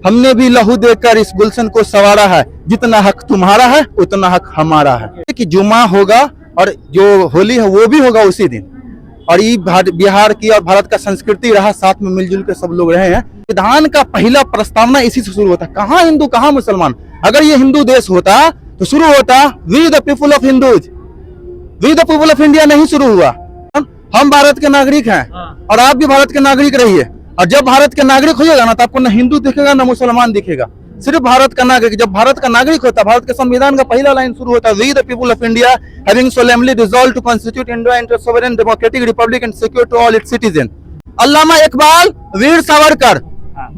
हमने भी लहू देकर इस गुलशन को संवारा है, जितना हक तुम्हारा है उतना हक हमारा है। कि जुमा होगा और जो होली है वो भी होगा उसी दिन, और ये बिहार की और भारत का संस्कृति रहा, साथ में मिलजुल के सब लोग रहे हैं। संविधान का पहला प्रस्तावना इसी से शुरू होता। कहाँ हिंदू कहाँ मुसलमान। अगर ये हिंदू देश होता तो शुरू होता we the people of Hindus, we the people of India नहीं शुरू हुआ। हम भारत के नागरिक हैं और आप भी भारत के नागरिक रहिए, और जब भारत के नागरिक होइएगा ना तो आपको ना हिंदू दिखेगा ना मुसलमान दिखेगा, सिर्फ भारत का नागरिक। जब भारत का नागरिक होता, भारत के संविधान का पहला लाइन शुरू होता we the people of India having solemnly resolve to constitute India into sovereign democratic republic and secure to all its citizen. Allama Iqbal, Veer Savarkar,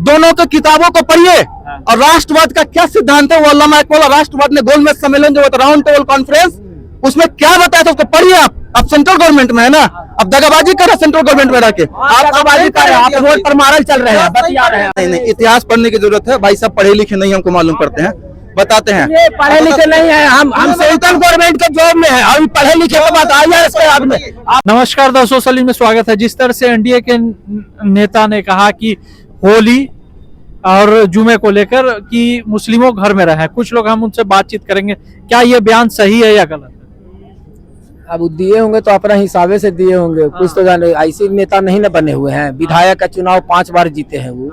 दोनों के किताबों को पढ़िए। और राष्ट्रवाद का क्या सिद्धांत है वो अल्लामा इकबाल और राष्ट्रवाद ने गोलमेज सम्मेलन जो होता राउंड टेबल कॉन्फ्रेंस, उसमें क्या बताया था उसको पढ़िए। आप सेंट्रल गवर्नमेंट में है ना, अब दगाबाजी कर रहे सेंट्रल गवर्नमेंट में रह के, आप दगाबाजी कर रहे हैं, आप रोड पर मारल चल रहे हैं, बतिया रहे हैं। नहीं, इतिहास पढ़ने की जरूरत है भाई साहब, पढ़े लिखे नहीं हमको मालूम करते हैं, बताते हैं। ये पढ़े लिखे नहीं है, हम सेंट्रल गवर्नमेंट के जॉब में है, अभी पढ़े लिखे के बाद आइए इसके बाद में। नमस्कार दोस्तों, सलीम में स्वागत है। जिस तरह से एनडीए के नेता ने कहा कि होली और जुमे को लेकर कि मुस्लिमों घर में रहे, कुछ लोग हम उनसे बातचीत करेंगे, क्या ये बयान सही है या गलत है? अब दिए होंगे तो अपना हिसाबे से दिए होंगे, कुछ तो जाने ऐसे नेता नहीं ना बने हुए हैं। विधायक का चुनाव 5 बार जीते हैं वो,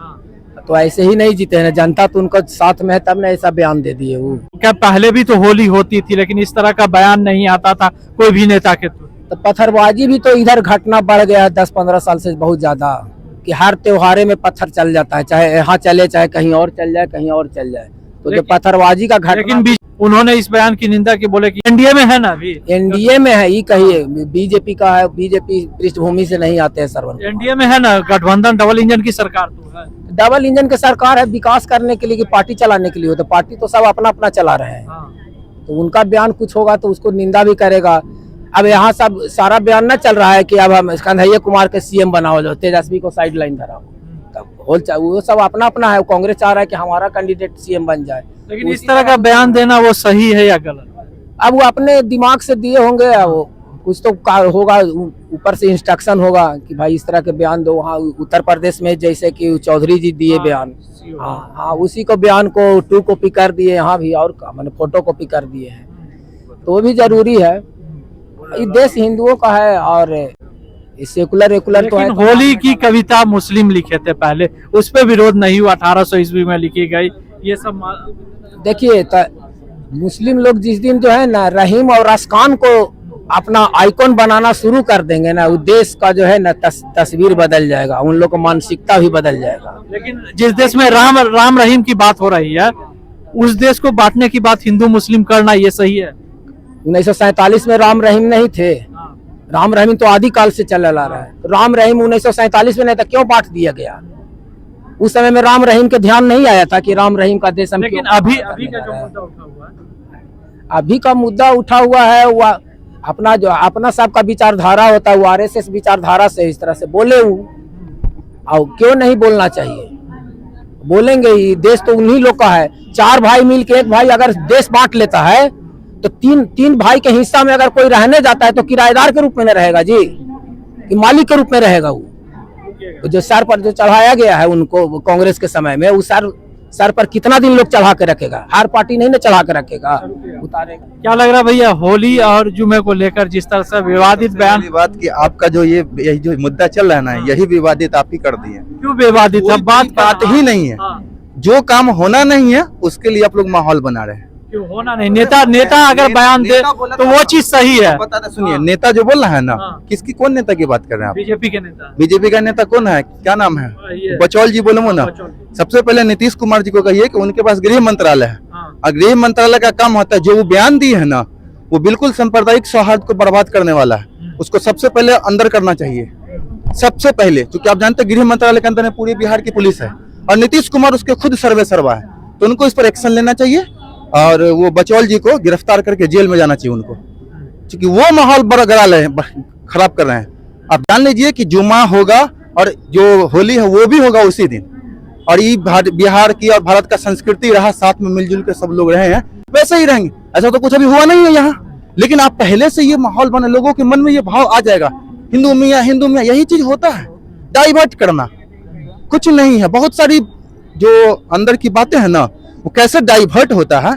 तो ऐसे ही नहीं जीते हैं, जनता तो उनको साथ में है तब ने ऐसा बयान दे दिए वो। क्या पहले भी तो होली होती थी लेकिन इस तरह का बयान नहीं आता था कोई भी नेता के तो पत्थरबाजी भी तो इधर घटना बढ़ गया 10-15 साल से बहुत ज्यादा, कि हर त्योहारे में पत्थर चल जाता है, चाहे यहाँ चले चाहे कहीं और चल जाए, कहीं और चल जाए, तो जो पत्थरबाजी का घटना। लेकिन उन्होंने इस बयान की निंदा की, बोले कि एनडीए में है ना, अभी एनडीए में है, ये कहिए बीजेपी का है, बीजेपी पृष्ठभूमि से नहीं आते हैं सरवन। एनडीए में है ना, गठबंधन डबल इंजन की सरकार तो है। डबल इंजन की सरकार है, विकास करने के लिए कि पार्टी चलाने के लिए हो, तो पार्टी तो सब अपना अपना चला रहे हैं। तो उनका बयान कुछ होगा तो उसको निंदा भी करेगा। अब यहाँ सब सारा बयान न चल रहा है कि अब हम कन्हैया कुमार के सीएम बनाओ, जो तेजस्वी को साइड लाइन धराओ, वो सब अपना अपना है। कांग्रेस चाह रहा है कि हमारा कैंडिडेट सीएम बन जाए, लेकिन इस तरह का बयान देना वो सही है या गलत? अब वो अपने दिमाग से दिए होंगे, वो कुछ तो होगा, ऊपर से इंस्ट्रक्शन होगा कि भाई इस तरह के बयान दो। वहाँ उत्तर प्रदेश में जैसे कि चौधरी जी दिए बयान, हाँ उसी को बयान को 2 कॉपी कर दिए, यहाँ भी और मैंने फोटो कॉपी कर दिए हैं, तो वो भी जरूरी है। ये देश हिंदुओं का है और सेकुलर तो है। होली की कविता मुस्लिम लिखे थे पहले, उस पर विरोध नहीं हुआ, 1800 ईस्वी में लिखी गई। ये सब देखिए मुस्लिम लोग जिस दिन जो है ना रहीम और अस्कान को अपना आइकॉन बनाना शुरू कर देंगे ना, वो देश का जो है ना तस्वीर बदल जाएगा, उन लोग का मानसिकता भी बदल जाएगा। लेकिन जिस देश में राम रहीम की बात हो रही है, उस देश को बांटने की बात हिंदू मुस्लिम करना ये सही है? 1947 में राम रहीम नहीं थे, राम रहीम तो आदिकाल से चला आ रहा है। राम रहीम 1947 में नहीं था, क्यों बांट दिया गया? उस समय में राम रहीम के ध्यान नहीं आया था कि राम रहीम का देश हम। लेकिन अभी का जो मुद्दा उठा हुआ है, अभी का मुद्दा उठा हुआ है, वो अपना जो अपना सबका विचारधारा होता है, वो आरएसएस विचारधारा से इस तरह से बोले वो, और क्यों नहीं बोलना चाहिए, बोलेंगे ही। देश तो उन्हीं लोग का है। 4 भाई मिलके एक भाई अगर देश बांट लेता है तो तीन भाई के हिस्सा में अगर कोई रहने जाता है तो किराएदार के रूप में रहेगा जी, कि मालिक के रूप में रहेगा वो। तो जो सर पर जो चढ़ाया गया है उनको कांग्रेस के समय में, उस सर पर कितना दिन लोग चढ़ा के रखेगा? हर पार्टी नहीं ना चढ़ा के रखेगा, उतारेगा। क्या लग रहा है भैया, होली और जुमे को लेकर जिस तरह से विवादित बयान, बात की आपका जो यही जो मुद्दा चल रहा है ना, यही विवादित आप ही कर दिए। क्यों विवादित है? बात ही नहीं है, जो काम होना नहीं है उसके लिए आप लोग माहौल बना रहे हैं। क्यों होना नहीं? नेता अगर बयान दे तो वो चीज सही है। बताते सुनिए, नेता जो बोल रहा है ना, किसकी कौन नेता की बात कर रहे हैं आप? बीजेपी के नेता। बीजेपी का नेता कौन है, क्या नाम है? बचौल जी बोलो ना। सबसे पहले नीतीश कुमार जी को कहिए कि उनके पास गृह मंत्रालय है, और गृह मंत्रालय का काम होता है, जो वो बयान दिए है ना, वो बिल्कुल सांप्रदायिक सौहार्द को बर्बाद करने वाला है। उसको सबसे पहले अंदर करना चाहिए, सबसे पहले, क्योंकि आप जानते हैं गृह मंत्रालय के अंदर में पूरी बिहार की पुलिस है, और नीतीश कुमार उसके खुद सर्वे सर्वा है, तो उनको इस पर एक्शन लेना चाहिए, और वो बचौल जी को गिरफ्तार करके जेल में जाना चाहिए उनको, क्योंकि वो माहौल बरकरार है, खराब कर रहे हैं। आप जान लीजिए कि जुमा होगा और जो होली है वो भी होगा उसी दिन, और ये बिहार की और भारत का संस्कृति रहा, साथ में मिलजुल के सब लोग रहे हैं, वैसे ही रहेंगे। ऐसा तो कुछ अभी हुआ नहीं है यहाँ, लेकिन आप पहले से ये माहौल बने, लोगों के मन में ये भाव आ जाएगा, हिंदू मियाँ, यही चीज होता है। डाइवर्ट करना कुछ नहीं है, बहुत सारी जो अंदर की बातें हैं ना वो कैसे डाइवर्ट होता है,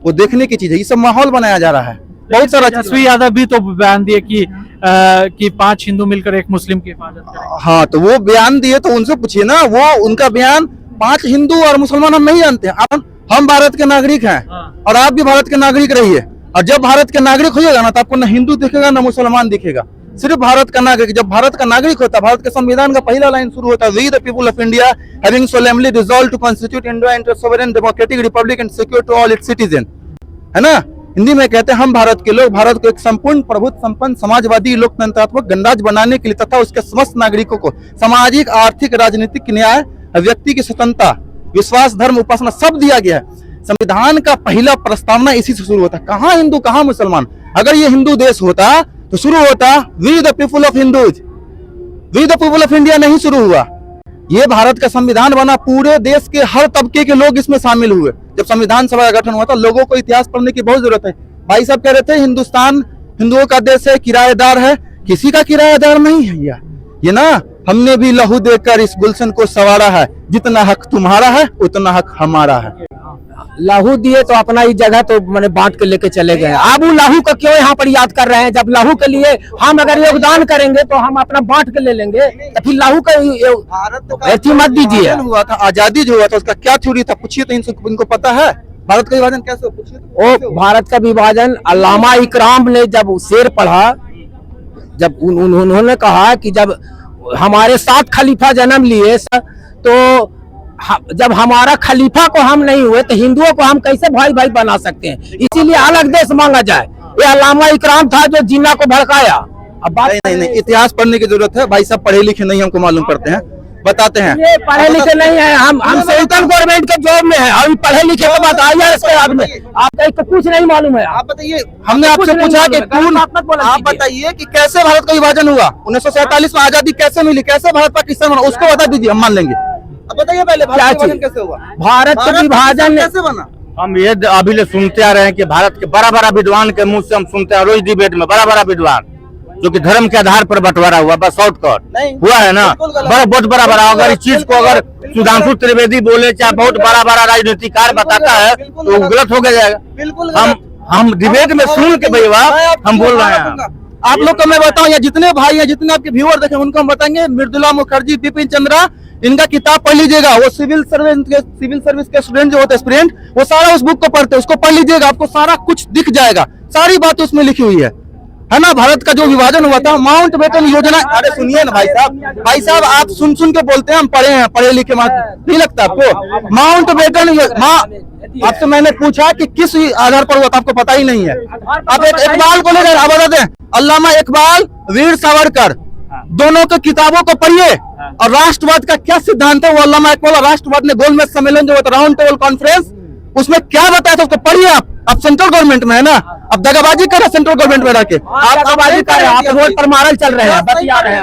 वो देखने की चीज है। ये सब माहौल बनाया जा रहा है, बहुत सारा चीज। तेजस्वी यादव भी तो बयान दिए कि 5 हिंदू मिलकर एक मुस्लिम की हिफाजत करेंगे। हाँ, तो वो बयान दिए तो उनसे पूछिए ना, वो उनका बयान 5 हिंदू और मुसलमान हम नहीं जानते हैं। हम भारत के नागरिक हैं और आप भी भारत के नागरिक रहिए, और जब भारत के नागरिक होइएगा ना तो आपको ना हिंदू दिखेगा ना मुसलमान दिखेगा, सिर्फ भारत का नागरिक। जब भारत का नागरिक होता है, भारत के संविधान का पहला लाइन शुरू होता है, we the people of India having solemnly resolve to constitute India into sovereign democratic republic and secure to all its citizen, है ना। हिंदी में कहते हैं हम भारत के लोग भारत को एक संपूर्ण प्रभुत्व संपन्न समाजवादी लोकतंत्रात्मक गणराज्य बनाने के लिए तथा उसके समस्त नागरिकों को सामाजिक आर्थिक राजनीतिक न्याय, व्यक्ति की स्वतंत्रता, विश्वास, धर्म, उपासना सब दिया गया है। संविधान का पहला प्रस्तावना इसी से शुरू होता है। कहाँ हिंदू कहाँ मुसलमान। अगर ये हिंदू देश होता तो शुरू होता we the people of Hindus, we the people of India नहीं शुरू हुआ। ये भारत का संविधान बना, पूरे देश के हर तबके के लोग इसमें शामिल हुए। जब संविधान सभा का गठन हुआ था, लोगों को इतिहास पढ़ने की बहुत जरूरत है। भाई साहब कह रहे थे हिंदुस्तान हिंदुओं का देश है, किराएदार है, किसी का किराएदार नहीं है। ये ना, हमने भी लहू देकर इस गुलशन को संवारा है, जितना हक तुम्हारा है उतना हक हमारा है। लहू दिए तो अपना ही जगह तो मैंने बांट के लेके चले गए। अब वो लहू का क्यों यहाँ पर याद कर रहे हैं, जब लहू के लिए हम अगर योगदान करेंगे तो हम अपना बांट के ले लेंगे, तो फिर लहू का ऐसी मत दीजिए। हुआ था आजादी जो हुआ था उसका क्या थ्योरी था, पूछिए तो इनको पता है। भारत का विभाजन कैसे हुआ, पूछिए तो। ओ भारत का विभाजन अल्लामा इकराम ने जब शेर पढ़ा, जब उन्होंने कहा कि जब हमारे 7 खलीफा जन्म लिए तो जब हमारा खलीफा को हम नहीं हुए तो हिंदुओं को हम कैसे भाई भाई बना सकते हैं, इसीलिए अलग देश मांगा जाए। ये अल्लामा इकराम था जो जिन्ना को भड़काया। अब बात नहीं, इतिहास पढ़ने की जरूरत है। भाई साहब पढ़े लिखे नहीं, हमको मालूम करते हैं, बताते हैं। ये पढ़े लिखे नहीं है, हम सेंट्रल गवर्नमेंट के जॉब में है और पढ़े लिखे के बाद IAS के आदमी आपको कुछ नहीं मालूम है। आप बताइए, हमने आपसे पूछा कि आप बताइए कि कैसे भारत का विभाजन हुआ, 1947 में आजादी कैसे मिली, कैसे भारत पाकिस्तान बना, उसको बता दीजिए, हम मान लेंगे। अब बताइए पहले भारत का विभाजन कैसे हुआ, भारत का विभाजन कैसे बना। हम ये अभी ले सुनते आ रहे हैं कि भारत के बड़ा बड़ा विद्वान के मुंह से हम सुनते हैं, रोज डिबेट में बड़ा बड़ा विद्वान जो कि धर्म के आधार पर बंटवारा हुआ, बस शॉर्टकट हुआ है ना, बहुत बड़ा। अगर इस चीज को अगर सुधांशु त्रिवेदी बोले चाहे बहुत बड़ा राजनीतिकार बताता है तो गलत हो जाएगा। हम डिबेट में सुन के भैया हम बोल रहे हैं। आप लोग को मैं बताऊं, या जितने भाई हैं, जितने आपके व्यूअर देखे उनको हम बताएंगे, मृदुला मुखर्जी, बिपिन चंद्रा, इनका किताब पढ़ लीजिएगा। वो सिविल सर्विस के स्टूडेंट जो होते हैं, एस्पिरेंट, वो सारा उस बुक को पढ़ते हैं, उसको पढ़ लीजिएगा, आपको सारा कुछ दिख जाएगा, सारी बात उसमें लिखी हुई है ना। भारत का जो विभाजन हुआ था, माउंट बेटन योजना। अरे सुनिए ना भाई साहब आप सुन के बोलते हैं हम पढ़े हैं, पढ़े लिखे नहीं लगता आपको। माउंट बेटन आपसे मैंने पूछा कि किस आधार पर हुआ था, आपको पता ही नहीं है। आप इकबाल को लेकर आप बता दें, अल्लामा इकबाल, वीर सावरकर, दोनों की किताबों को पढ़िए और राष्ट्रवाद का क्या सिद्धांत है वो अल्लामा इकबाल और राष्ट्रवाद ने गोलमेज सम्मेलन जो होता राउंड टेबल कॉन्फ्रेंस, उसमें क्या बताया था उसको पढ़िए। आप सेंट्रल गवर्नमेंट में है ना, अब दगाबाजी कर रहे हैं सेंट्रल गवर्नमेंट में रह के, आप दगाबाजी कर रहे हैं, आप रोड पर मारल चल रहे हैं, बतिया रहे हैं।